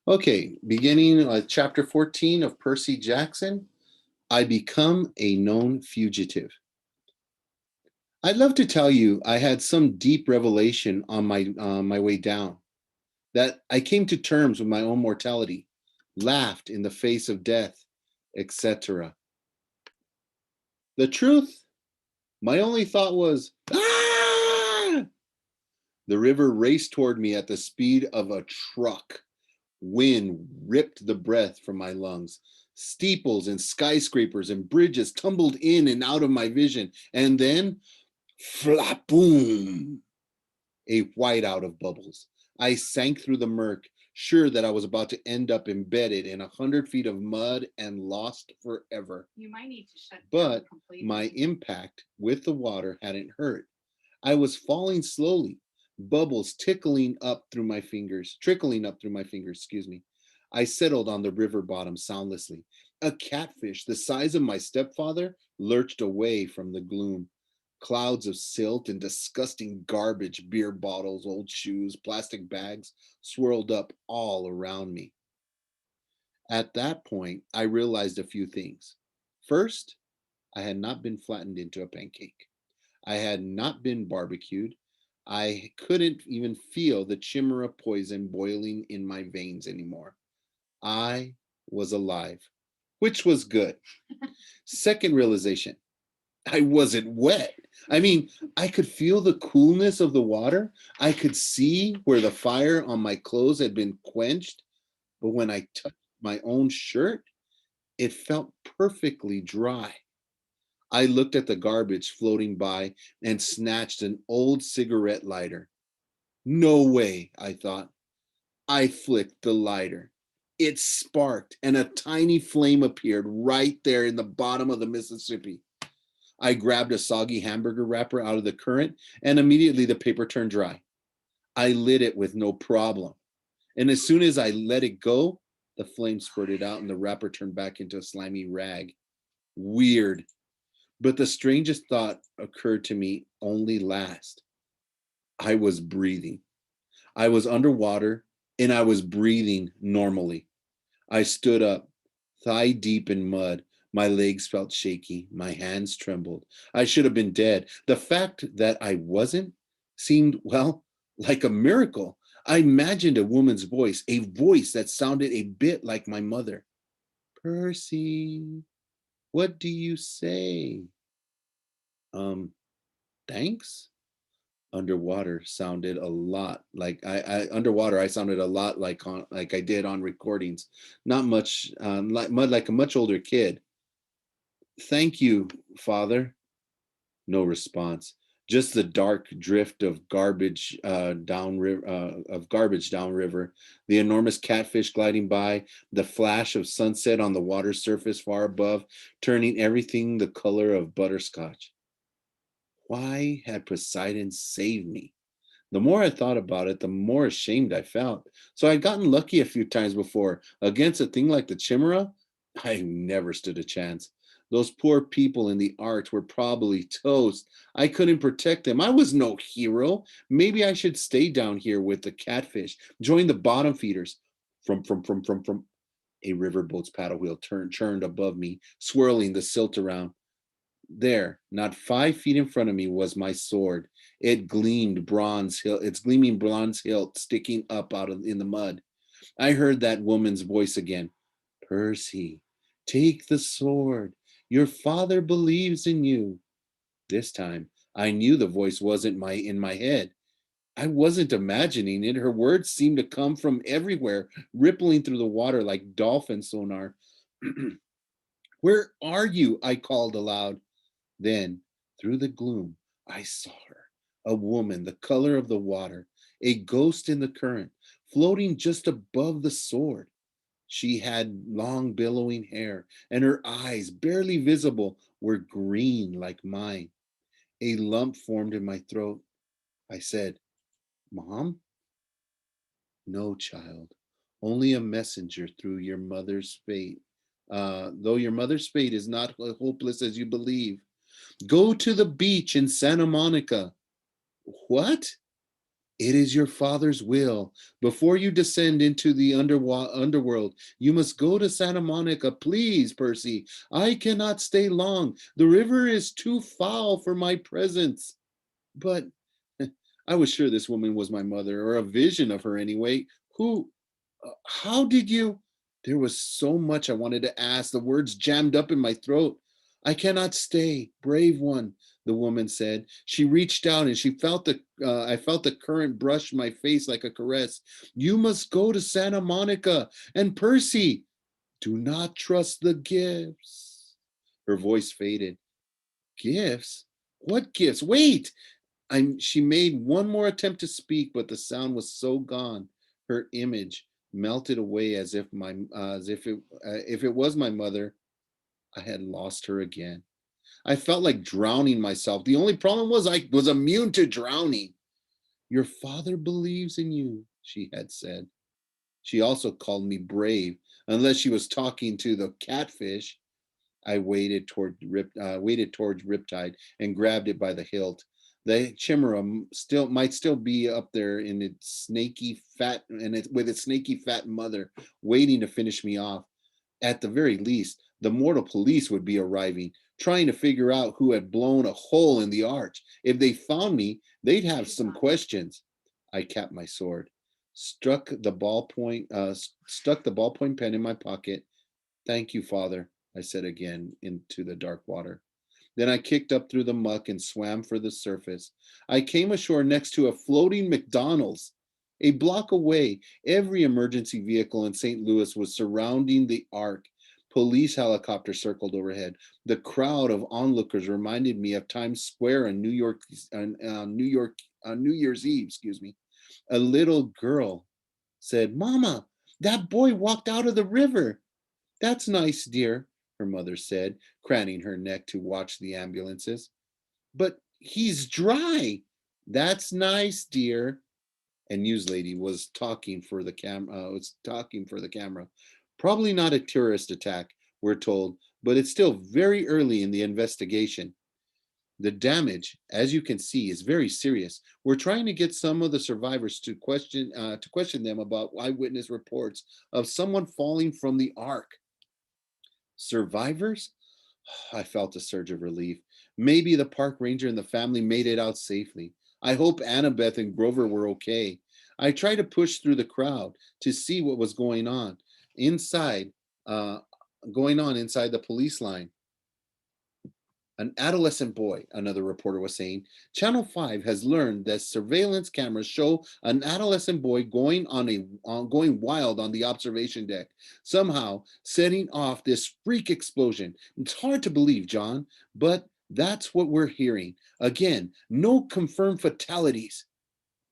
Okay, beginning chapter 14 of Percy Jackson, I become a known fugitive. I'd love to tell you I had some deep revelation on my way down, that I came to terms with my own mortality, laughed in the face of death, etc. The truth, my only thought was, ah! The river raced toward me at the speed of a truck. Wind ripped the breath from my lungs. Steeples and skyscrapers and bridges tumbled in and out of my vision. And then, flap boom, a whiteout of bubbles. I sank through the murk, sure that I was about to end up embedded in 100 feet of mud and lost forever. You might need to shut down But completely. my impact with the water hadn't hurt. I was falling slowly, bubbles trickling up through my fingers, excuse me. I settled on the river bottom soundlessly. A catfish the size of my stepfather lurched away from the gloom. Clouds of silt and disgusting garbage, beer bottles, old shoes, plastic bags swirled up all around me. At that point, I realized a few things. First, I had not been flattened into a pancake. I had not been barbecued. I couldn't even feel the chimera poison boiling in my veins anymore. I was alive, which was good. Second realization, I wasn't wet. I mean, I could feel the coolness of the water. I could see where the fire on my clothes had been quenched. But when I touched my own shirt, it felt perfectly dry. I looked at the garbage floating by and snatched an old cigarette lighter. No way, I thought. I flicked the lighter. It sparked, and a tiny flame appeared right there in the bottom of the Mississippi. I grabbed a soggy hamburger wrapper out of the current, and immediately the paper turned dry. I lit it with no problem. And as soon as I let it go, the flame spurted out and the wrapper turned back into a slimy rag. Weird. But the strangest thought occurred to me only last. I was breathing. I was underwater and I was breathing normally. I stood up, thigh deep in mud. My legs felt shaky. My hands trembled. I should have been dead. The fact that I wasn't seemed, well, like a miracle. I imagined a woman's voice, a voice that sounded a bit like my mother. Percy, what do you say? Um, thanks? Underwater sounded a lot like I underwater I sounded a lot like I did on recordings. Not much like a much older kid. Thank you, Father. No response. Just the dark drift of garbage downriver, the enormous catfish gliding by, the flash of sunset on the water surface far above, turning everything the color of butterscotch. Why had Poseidon saved me? The more I thought about it, the more ashamed I felt. So I'd gotten lucky a few times before. Against a thing like the Chimera, I never stood a chance. Those poor people in the arch were probably toast. I couldn't protect them. I was no hero. Maybe I should stay down here with the catfish, join the bottom feeders. From. A riverboat's paddle wheel churned above me, swirling the silt around. There, not 5 feet in front of me, was my sword. Its gleaming bronze hilt sticking up in the mud. I heard that woman's voice again. Percy, take the sword. Your father believes in you. This time, I knew the voice wasn't in my head. I wasn't imagining it. Her words seemed to come from everywhere, rippling through the water like dolphin sonar. Where are you? I called aloud. Then, through the gloom, I saw her, a woman the color of the water, a ghost in the current, floating just above the sword. She had long billowing hair, and her eyes, barely visible, were green like mine. A lump formed in my throat. I said, Mom? No, child, only a messenger through your mother's fate. Though your mother's fate is not hopeless as you believe. Go to the beach in Santa Monica. What? It is your father's will. Before you descend into the underworld, you must go to Santa Monica. Please, Percy. I cannot stay long. The river is too foul for my presence. But I was sure this woman was my mother, or a vision of her anyway. How did you? There was so much I wanted to ask. The words jammed up in my throat. I cannot stay, brave one, the woman said. She reached out and I felt the current brush my face like a caress. You must go to Santa Monica. And Percy, do not trust the gifts. Her voice faded. Gifts? What gifts? Wait! She made one more attempt to speak, but the sound was so gone. Her image melted away as if it was my mother. I had lost her again. I felt like drowning myself. The only problem was I was immune to drowning. Your father believes in you, she had said. She also called me brave, unless she was talking to the catfish. I waited towards Riptide and grabbed it by the hilt. The chimera still be up there in its snaky fat and with its snaky fat mother waiting to finish me off. At the very least, the mortal police would be arriving, trying to figure out who had blown a hole in the arch. If they found me, they'd have some questions. I capped my sword, stuck the ballpoint pen in my pocket. Thank you, Father, I said again into the dark water. Then I kicked up through the muck and swam for the surface. I came ashore next to a floating McDonald's. A block away, every emergency vehicle in St. Louis was surrounding the ark. Police helicopters circled overhead. The crowd of onlookers reminded me of Times Square on New Year's Eve. Excuse me. A little girl said, "Mama, that boy walked out of the river." "That's nice, dear," her mother said, craning her neck to watch the ambulances. "But he's dry." "That's nice, dear." And news lady was talking for the camera. Probably not a terrorist attack, we're told, but it's still very early in the investigation. The damage, as you can see, is very serious. We're trying to get some of the survivors to question them about eyewitness reports of someone falling from the ark. Survivors? I felt a surge of relief. Maybe the park ranger and the family made it out safely. I hope Annabeth and Grover were okay. I tried to push through the crowd to see what was inside, uh, going on inside the police line. An adolescent boy, another reporter was saying. Channel 5 has learned that surveillance cameras show an adolescent boy going wild on the observation deck, somehow setting off this freak explosion. It's hard to believe, John, but that's what we're hearing. Again, no confirmed fatalities.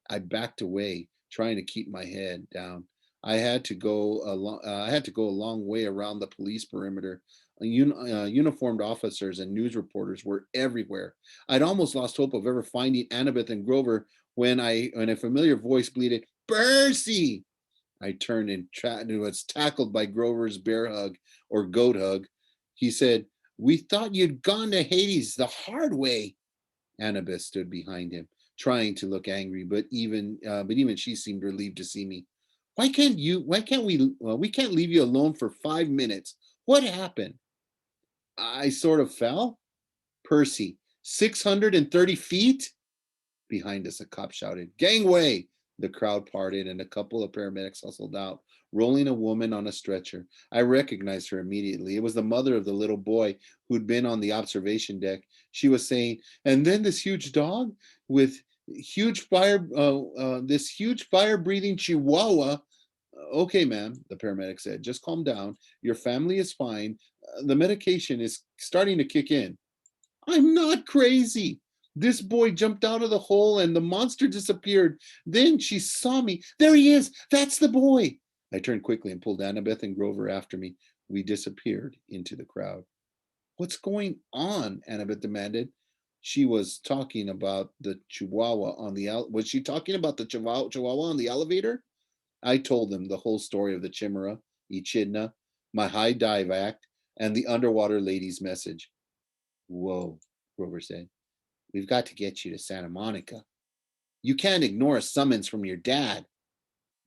I backed away, trying to keep my head down. I had to go a long way around the police perimeter. Uniformed officers and news reporters were everywhere. I'd almost lost hope of ever finding Annabeth and Grover when a familiar voice bleated, "Percy!" I turned and was tackled by Grover's bear hug or goat hug. He said, "We thought you'd gone to Hades the hard way." Annabeth stood behind him, trying to look angry, but even she seemed relieved to see me. Why can't you? Why can't we? Well, we can't leave you alone for 5 minutes. What happened? I sort of fell. Percy, 630 feet? Behind us, a cop shouted, "Gangway!" The crowd parted and a couple of paramedics hustled out, rolling a woman on a stretcher. I recognized her immediately. It was the mother of the little boy who'd been on the observation deck. She was saying, and then this huge dog with this huge fire breathing chihuahua. Okay, ma'am, the paramedic said, just calm down. Your family is fine. The medication is starting to kick in. I'm not crazy. This boy jumped out of the hole and the monster disappeared. Then she saw me. There he is. That's the boy. I turned quickly and pulled Annabeth and Grover after me. We disappeared into the crowd. What's going on? Annabeth demanded. She was talking about the chihuahua on the was she talking about the chihuahua on the elevator? I told them the whole story of the chimera, echidna, my high dive act, and the underwater lady's message. Whoa, Grover said. We've got to get you to Santa Monica. You can't ignore a summons from your dad.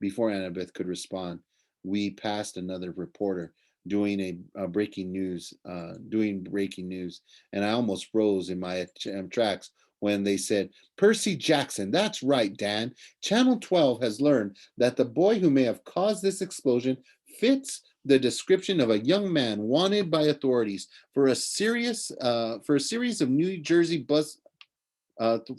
Before Annabeth could respond, we passed another reporter doing breaking news, and I almost froze in my tracks when they said, "Percy Jackson, that's right, Dan. Channel 12 has learned that the boy who may have caused this explosion fits the description of a young man wanted by authorities for a series of New Jersey bus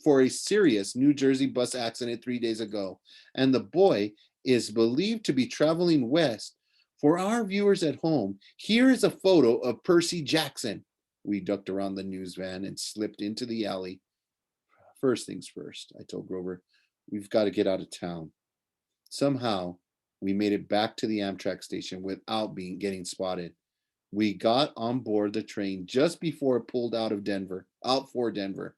for a serious New Jersey bus accident 3 days ago, and the boy is believed to be traveling west. For our viewers at home, here is a photo of Percy Jackson." We ducked around the news van and slipped into the alley. "First things first," I told Grover. "We've got to get out of town." Somehow, we made it back to the Amtrak station without getting spotted. We got on board the train just before it pulled out for Denver.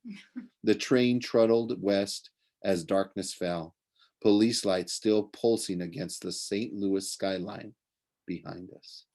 The train trundled west as darkness fell, police lights still pulsing against the St. Louis skyline behind us.